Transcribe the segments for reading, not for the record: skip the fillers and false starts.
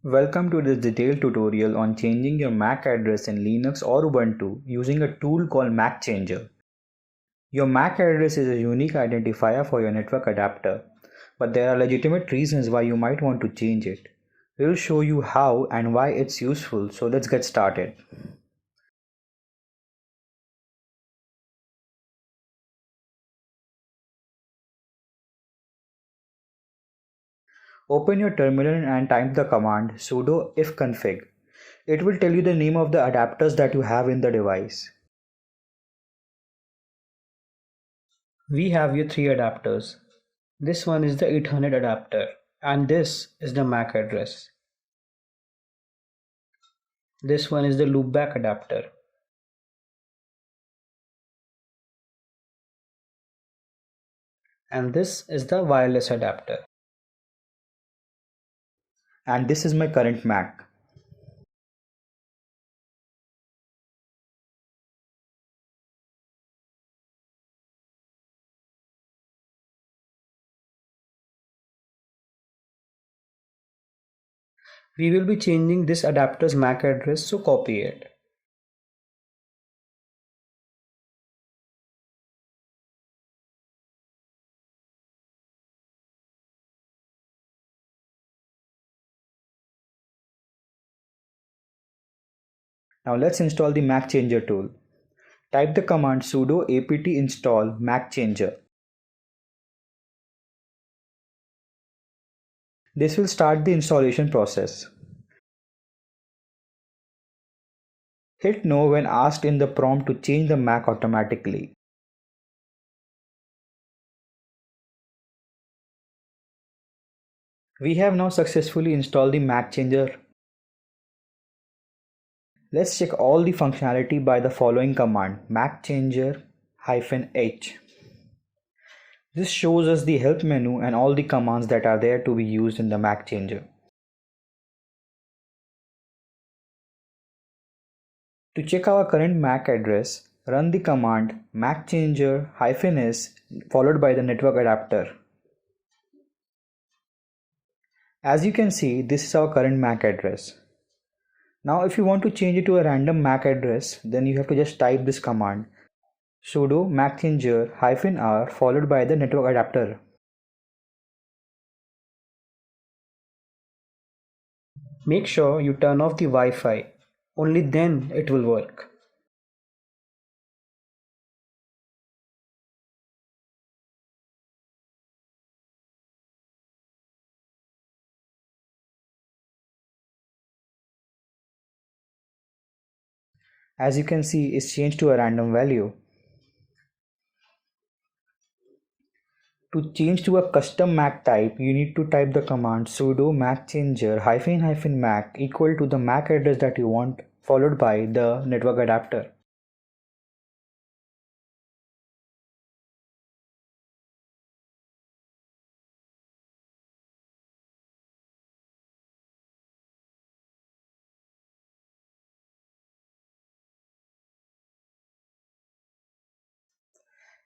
Welcome to this detailed tutorial on changing your MAC address in Linux or Ubuntu using a tool called macchanger. Your MAC address is a unique identifier for your network adapter, but there are legitimate reasons why you might want to change it. We'll show you how and why it's useful, so let's get started. Open your terminal and type the command sudo ifconfig. It will tell you the name of the adapters that you have in the device. We have here three adapters. This one is the 800 adapter and this is the MAC address. This one is the loopback adapter. And this is the wireless adapter. And this is my current Mac. We will be changing this adapter's MAC address, so copy it. Now let's install the macchanger tool. Type the command sudo apt install macchanger. This will start the installation process. Hit no when asked in the prompt to change the MAC automatically. We have now successfully installed the macchanger. Let's check all the functionality by the following command macchanger-h. This shows us the help menu and all the commands that are there to be used in the macchanger. To check our current MAC address, run the command macchanger-s followed by the network adapter. As you can see, this is our current MAC address. Now if you want to change it to a random MAC address, then you have to just type this command sudo macchanger-r followed by the network adapter. Make sure you turn off the Wi-Fi, only then it will work. As you can see, it's changed to a random value. To change to a custom MAC type, you need to type the command sudo macchanger-mac equal to the MAC address that you want followed by the network adapter.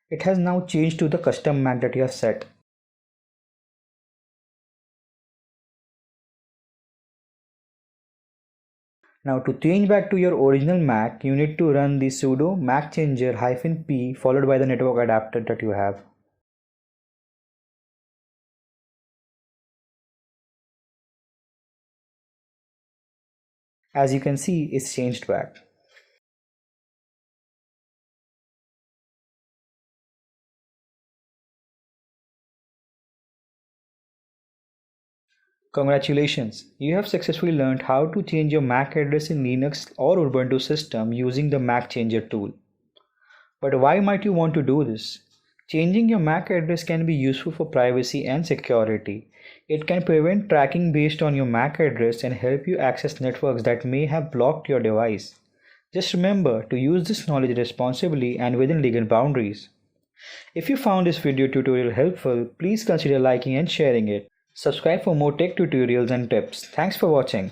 It has now changed to the custom MAC that you have set. Now to change back to your original Mac, you need to run the sudo macchanger-p followed by the network adapter that you have. As you can see, it's changed back. Congratulations! You have successfully learned how to change your MAC address in Linux or Ubuntu system using the macchanger tool. But why might you want to do this? Changing your MAC address can be useful for privacy and security. It can prevent tracking based on your MAC address and help you access networks that may have blocked your device. Just remember to use this knowledge responsibly and within legal boundaries. If you found this video tutorial helpful, please consider liking and sharing it. Subscribe for more tech tutorials and tips. Thanks for watching.